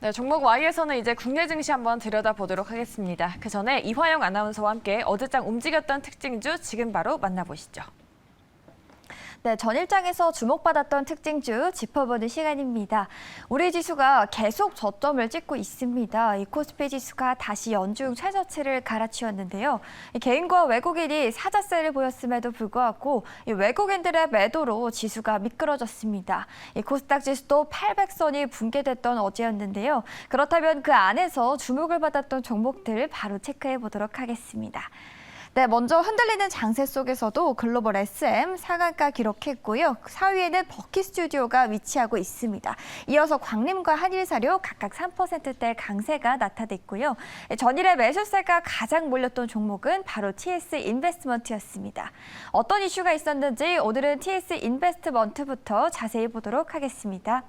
네, 종목 Y에서는 이제 국내 증시 한번 들여다보도록 하겠습니다. 그 전에 이화영 아나운서와 함께 어제장 움직였던 특징주 지금 바로 만나보시죠. 네, 전일장에서 주목받았던 특징주 짚어보는 시간입니다. 우리 지수가 계속 저점을 찍고 있습니다. 이 코스피 지수가 다시 연중 최저치를 갈아치웠는데요. 개인과 외국인이 사자세를 보였음에도 불구하고 이 외국인들의 매도로 지수가 미끄러졌습니다. 이 코스닥 지수도 800선이 붕괴됐던 어제였는데요. 그렇다면 그 안에서 주목을 받았던 종목들 바로 체크해 보도록 하겠습니다. 네, 먼저 흔들리는 장세 속에서도 글로벌 SM 상한가 기록했고요. 4위에는 버킷스튜디오가 위치하고 있습니다. 이어서 광림과 한일사료 각각 3%대 강세가 나타났고요. 전일에 매수세가 가장 몰렸던 종목은 바로 TS 인베스트먼트였습니다. 어떤 이슈가 있었는지 오늘은 TS 인베스트먼트부터 자세히 보도록 하겠습니다.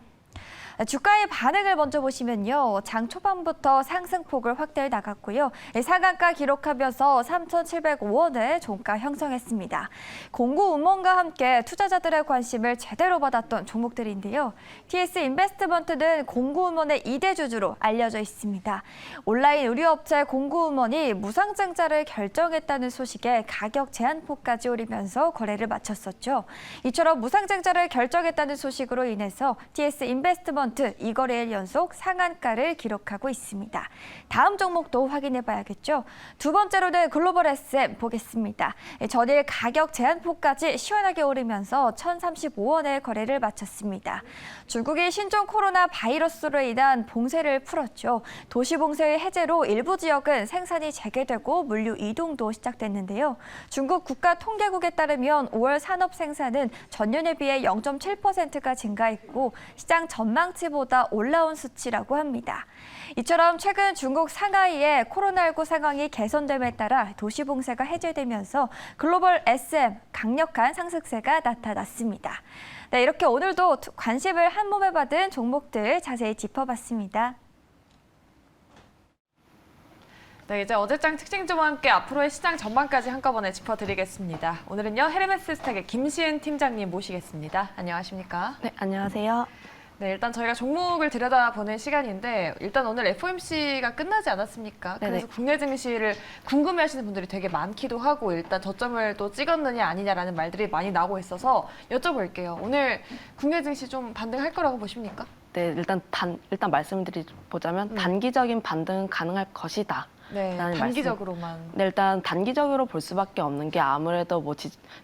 주가의 반응을 먼저 보시면요. 장 초반부터 상승폭을 확대해 나갔고요. 상한가 기록하면서 3,705원을 종가 형성했습니다. 공고 음원과 함께 투자자들의 관심을 제대로 받았던 종목들인데요. TS 인베스트먼트는 공고 음원의 2대 주주로 알려져 있습니다. 온라인 의류업체 공고 음원이 무상증자를 결정했다는 소식에 가격 제한폭까지 오르면서 거래를 마쳤었죠. 이처럼 무상증자를 결정했다는 소식으로 인해서 TS 인베스트먼트 이 거래일 연속 상한가를 기록하고 있습니다. 다음 종목도 확인해 봐야겠죠. 두 번째로는 글로벌 SM 보겠습니다. 전일 가격 제한폭까지 시원하게 오르면서 1,035원의 거래를 마쳤습니다. 중국이 신종 코로나 바이러스로 인한 봉쇄를 풀었죠. 도시 봉쇄의 해제로 일부 지역은 생산이 재개되고 물류 이동도 시작됐는데요. 중국 국가통계국에 따르면 5월 산업 생산은 전년에 비해 0.7%가 증가했고 시장 전망치보다 올라온 수치라고 합니다. 이처럼 최근 중국 상하이의 코로나19 상황이 개선됨에 따라 도시 봉쇄가 해제되면서 글로벌 SM 강력한 상승세가 나타났습니다. 네, 이렇게 오늘도 관심을 한몸에 받은 종목들 자세히 짚어봤습니다. 네, 이제 어제장 특징주와 함께 앞으로의 시장 전망까지 한꺼번에 짚어드리겠습니다. 오늘은요, 헤르메스스탁의 김시은 팀장님 모시겠습니다. 안녕하십니까? 네, 안녕하세요. 네, 일단 저희가 종목을 들여다보는 시간인데 일단 오늘 FOMC가 끝나지 않았습니까? 네네. 그래서 국내 증시를 궁금해하시는 분들이 되게 많기도 하고 일단 저점을 또 찍었느냐 아니냐라는 말들이 많이 나오고 있어서 여쭤볼게요. 오늘 국내 증시 좀 반등할 거라고 보십니까? 네, 일단 말씀드리자면 단기적인 반등은 가능할 것이다. 네, 단기적으로만. 네, 일단 단기적으로 볼 수밖에 없는 게 아무래도 뭐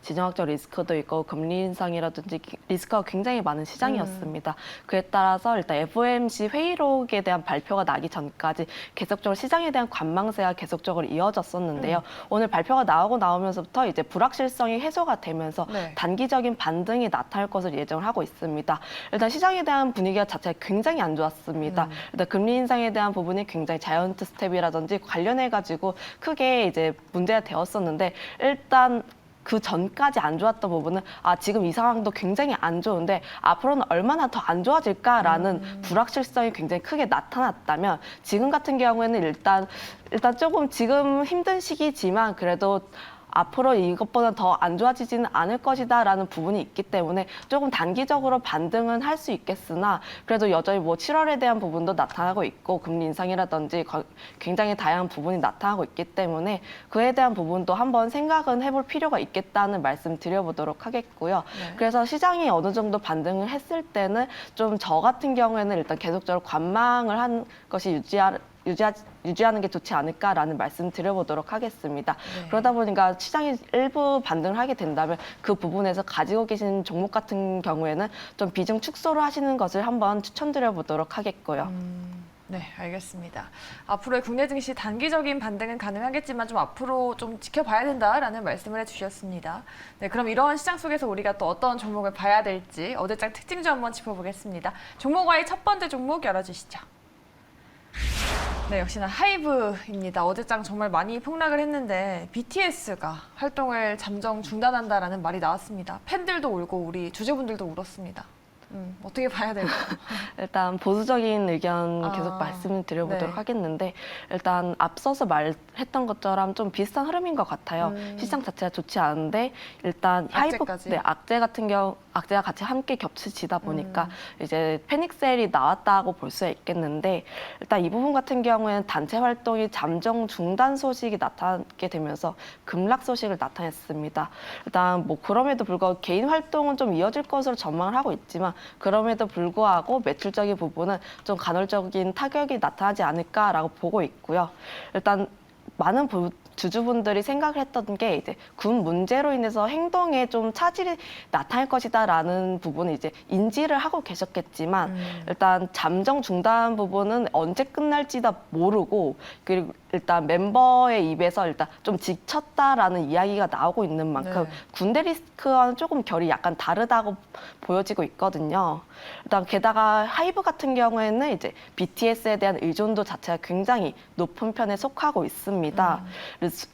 지정학적 리스크도 있고 금리 인상이라든지 리스크가 굉장히 많은 시장이었습니다. 그에 따라서 일단 FOMC 회의록에 대한 발표가 나기 전까지 계속적으로 시장에 대한 관망세가 계속적으로 이어졌었는데요. 오늘 발표가 나오면서부터 이제 불확실성이 해소가 되면서 네. 단기적인 반등이 나타날 것을 예정을 하고 있습니다. 일단 시장에 대한 분위기가 자체가 굉장히 안 좋았습니다. 일단 금리 인상에 대한 부분이 굉장히 자이언트 스텝이라든지 관련해가지고 크게 이제 문제가 되었었는데 일단 그 전까지 안 좋았던 부분은 지금 이 상황도 굉장히 안 좋은데 앞으로는 얼마나 더 안 좋아질까라는 불확실성이 굉장히 크게 나타났다면 지금 같은 경우에는 일단 조금 지금 힘든 시기지만 그래도 앞으로 이것보다 더 안 좋아지지는 않을 것이다라는 부분이 있기 때문에 조금 단기적으로 반등은 할 수 있겠으나 그래도 여전히 뭐 7월에 대한 부분도 나타나고 있고 금리 인상이라든지 굉장히 다양한 부분이 나타나고 있기 때문에 그에 대한 부분도 한번 생각은 해볼 필요가 있겠다는 말씀 드려보도록 하겠고요. 네. 그래서 시장이 어느 정도 반등을 했을 때는 좀 저 같은 경우에는 일단 계속적으로 관망을 한 것이 유지하는 게 좋지 않을까라는 말씀 드려보도록 하겠습니다. 네. 그러다 보니까 시장이 일부 반등을 하게 된다면 그 부분에서 가지고 계신 종목 같은 경우에는 좀 비중 축소를 하시는 것을 한번 추천드려보도록 하겠고요. 네, 알겠습니다. 앞으로의 국내 증시 단기적인 반등은 가능하겠지만 좀 앞으로 좀 지켜봐야 된다라는 말씀을 해주셨습니다. 네, 그럼 이러한 시장 속에서 우리가 또 어떤 종목을 봐야 될지 어제장 특징주 한번 짚어보겠습니다. 종목와의 첫 번째 종목 열어주시죠. 네, 역시나 하이브입니다. 어제장 정말 많이 폭락을 했는데 BTS가 활동을 잠정 중단한다라는 말이 나왔습니다. 팬들도 울고 우리 주주분들도 울었습니다. 어떻게 봐야 될까요? 일단 보수적인 의견 아, 계속 말씀을 드려보도록 네. 하겠는데 일단 앞서서 말했던 것처럼 좀 비슷한 흐름인 것 같아요. 시장 자체가 좋지 않은데 일단 악재까지. 네, 악재가 같이 함께 겹치다 보니까 이제 패닉셀이 나왔다고 볼 수 있겠는데 일단 이 부분 같은 경우에는 단체 활동이 잠정 중단 소식이 나타나게 되면서 급락 소식을 나타냈습니다. 일단 뭐 그럼에도 불구하고 개인 활동은 좀 이어질 것으로 전망을 하고 있지만 그럼에도 불구하고 매출적인 부분은 좀 간헐적인 타격이 나타나지 않을까라고 보고 있고요. 일단 많은 주주분들이 생각을 했던 게 이제 군 문제로 인해서 행동에 좀 차질이 나타날 것이다라는 부분을 이제 인지를 하고 계셨겠지만 일단 잠정 중단 부분은 언제 끝날지도 모르고 그리고 일단 멤버의 입에서 일단 좀 지쳤다라는 이야기가 나오고 있는 만큼 네. 군대 리스크와는 조금 결이 약간 다르다고 보여지고 있거든요. 일단 게다가 하이브 같은 경우에는 이제 BTS에 대한 의존도 자체가 굉장히 높은 편에 속하고 있습니다.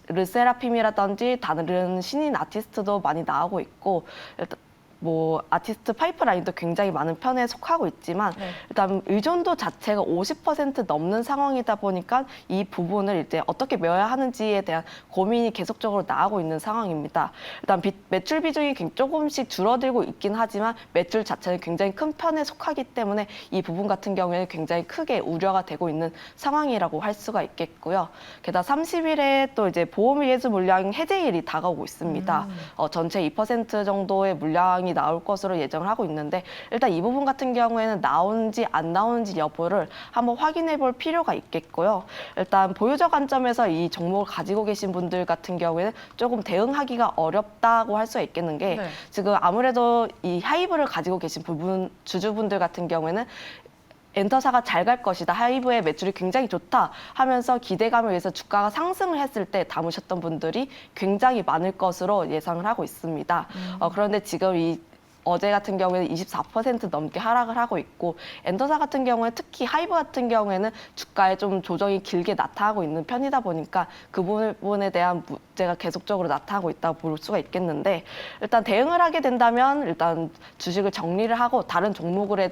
르세라핌이라든지 다른 신인 아티스트도 많이 나오고 있고 일단 뭐 아티스트 파이프라인도 굉장히 많은 편에 속하고 있지만 네. 일단 의존도 자체가 50% 넘는 상황이다 보니까 이 부분을 이제 어떻게 메워야 하는지에 대한 고민이 계속적으로 나오고 있는 상황입니다. 일단 매출 비중이 조금씩 줄어들고 있긴 하지만 매출 자체는 굉장히 큰 편에 속하기 때문에 이 부분 같은 경우에는 굉장히 크게 우려가 되고 있는 상황이라고 할 수가 있겠고요. 게다가 30일에 또 이제 보험의 예수 물량 해제일이 다가오고 있습니다. 전체 2% 정도의 물량이 나올 것으로 예정을 하고 있는데 일단 이 부분 같은 경우에는 나오는지 안 나오는지 여부를 한번 확인해 볼 필요가 있겠고요. 일단 보유자 관점에서 이 종목을 가지고 계신 분들 같은 경우에는 조금 대응하기가 어렵다고 할 수가 있겠는 게 네. 지금 아무래도 이 하이브를 가지고 계신 주주분들 같은 경우에는 엔터사가 잘 갈 것이다. 하이브의 매출이 굉장히 좋다 하면서 기대감을 위해서 주가가 상승을 했을 때 담으셨던 분들이 굉장히 많을 것으로 예상을 하고 있습니다. 그런데 지금 어제 같은 경우에는 24% 넘게 하락을 하고 있고 엔터사 같은 경우에 특히 하이브 같은 경우에는 주가에 좀 조정이 길게 나타나고 있는 편이다 보니까 그 부분에 대한 문제가 계속적으로 나타나고 있다고 볼 수가 있겠는데 일단 대응을 하게 된다면 일단 주식을 정리를 하고 다른 종목으로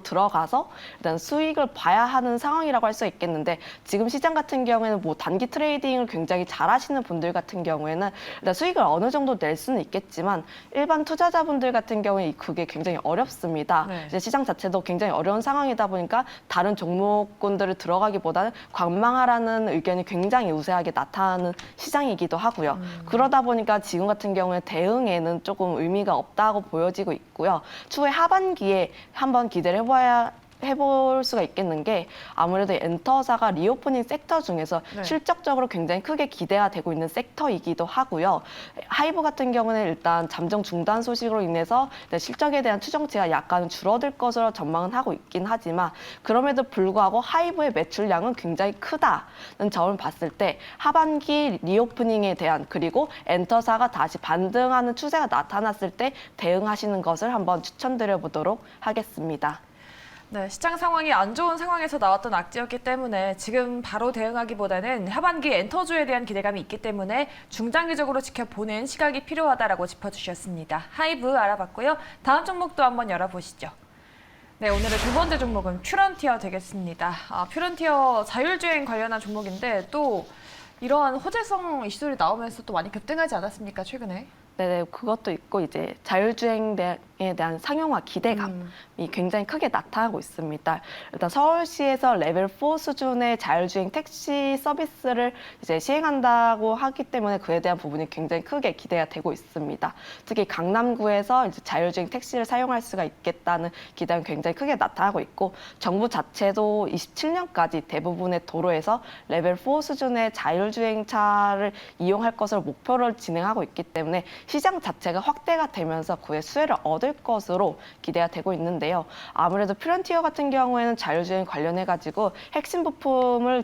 들어가서 일단 수익을 봐야 하는 상황이라고 할 수 있겠는데 지금 시장 같은 경우에는 뭐 단기 트레이딩을 굉장히 잘하시는 분들 같은 경우에는 일단 수익을 어느 정도 낼 수는 있겠지만 일반 투자자분들 같은 경우에 그게 굉장히 어렵습니다. 네. 이제 시장 자체도 굉장히 어려운 상황이다 보니까 다른 종목군들을 들어가기보다는 관망하라는 의견이 굉장히 우세하게 나타나는 시장이기도 하고요. 그러다 보니까 지금 같은 경우에 대응에는 조금 의미가 없다고 보여지고 있고요. 추후에 하반기에 한번 기대를 해볼 수가 있겠는 게 아무래도 엔터사가 리오프닝 섹터 중에서 네. 실적적으로 굉장히 크게 기대가 되고 있는 섹터이기도 하고요. 하이브 같은 경우는 일단 잠정 중단 소식으로 인해서 실적에 대한 추정치가 약간 줄어들 것으로 전망은 하고 있긴 하지만 그럼에도 불구하고 하이브의 매출량은 굉장히 크다는 점을 봤을 때 하반기 리오프닝에 대한 그리고 엔터사가 다시 반등하는 추세가 나타났을 때 대응하시는 것을 한번 추천드려 보도록 하겠습니다. 네, 시장 상황이 안 좋은 상황에서 나왔던 악재였기 때문에 지금 바로 대응하기보다는 하반기 엔터주에 대한 기대감이 있기 때문에 중장기적으로 지켜보는 시각이 필요하다라고 짚어주셨습니다. 하이브 알아봤고요. 다음 종목도 한번 열어보시죠. 네, 오늘의 두 번째 종목은 퓨런티어 되겠습니다. 퓨런티어 자율주행 관련한 종목인데 또 이러한 호재성 이슈들이 나오면서 또 많이 급등하지 않았습니까, 최근에? 네, 그것도 있고 이제 자율주행에 대한 상용화 기대감이 굉장히 크게 나타나고 있습니다. 일단 서울시에서 레벨 4 수준의 자율주행 택시 서비스를 이제 시행한다고 하기 때문에 그에 대한 부분이 굉장히 크게 기대가 되고 있습니다. 특히 강남구에서 이제 자율주행 택시를 사용할 수가 있겠다는 기대가 굉장히 크게 나타나고 있고 정부 자체도 27년까지 대부분의 도로에서 레벨 4 수준의 자율주행차를 이용할 것을 목표로 진행하고 있기 때문에 시장 자체가 확대가 되면서 그의 수혜를 얻을 것으로 기대가 되고 있는데요. 아무래도 퓨런티어 같은 경우에는 자율주행 관련해가지고 핵심 부품을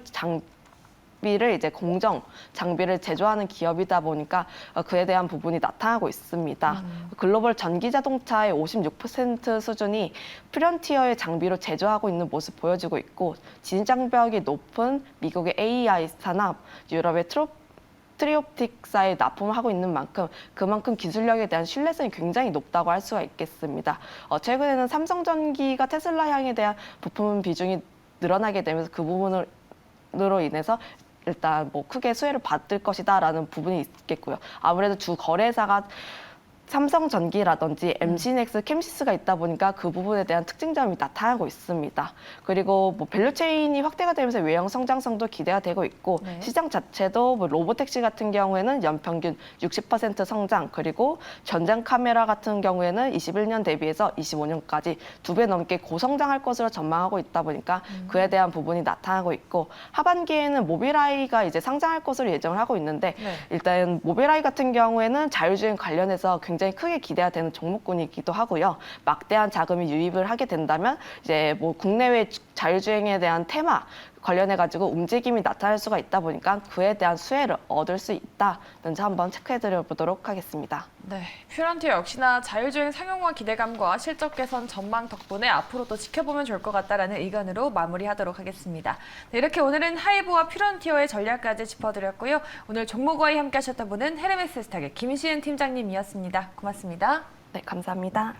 이제 공정 장비를 제조하는 기업이다 보니까 그에 대한 부분이 나타나고 있습니다. 글로벌 전기 자동차의 56% 수준이 퓨런티어의 장비로 제조하고 있는 모습 보여지고 있고 진입장벽이 높은 미국의 AI 산업, 유럽의 트리옵틱사에 납품을 하고 있는 만큼 그만큼 기술력에 대한 신뢰성이 굉장히 높다고 할 수가 있겠습니다. 최근에는 삼성전기가 테슬라향에 대한 부품 비중이 늘어나게 되면서 그 부분으로 인해서 일단 뭐 크게 수혜를 받을 것이다라는 부분이 있겠고요. 아무래도 주 거래사가 삼성전기라든지 MC넥스, 캠시스가 있다 보니까 그 부분에 대한 특징점이 나타나고 있습니다. 그리고 뭐 밸류체인이 확대가 되면서 외형 성장성도 기대가 되고 있고 네. 시장 자체도 뭐 로보택시 같은 경우에는 연평균 60% 성장, 그리고 전장 카메라 같은 경우에는 21년 대비해서 25년까지 2배 넘게 고성장할 것으로 전망하고 있다 보니까 그에 대한 부분이 나타나고 있고, 하반기에는 모빌아이가 이제 상장할 것으로 예정을 하고 있는데 네. 일단 모빌아이 같은 경우에는 자율주행 관련해서 굉장히 크게 기대가 되는 종목군이기도 하고요. 막대한 자금이 유입을 하게 된다면 이제 뭐 국내외 자율주행에 대한 테마 관련해 가지고 움직임이 나타날 수가 있다 보니까 그에 대한 수혜를 얻을 수 있다는지 한번 체크해 드려 보도록 하겠습니다. 네, 퓨런티어 역시나 자율주행 상용화 기대감과 실적 개선 전망 덕분에 앞으로도 지켜보면 좋을 것 같다라는 의견으로 마무리하도록 하겠습니다. 네, 이렇게 오늘은 하이브와 퓨런티어의 전략까지 짚어드렸고요. 오늘 종목과의 함께 하셨던 분은 헤르메스 스탁의 김시은 팀장님이었습니다. 고맙습니다. 네, 감사합니다.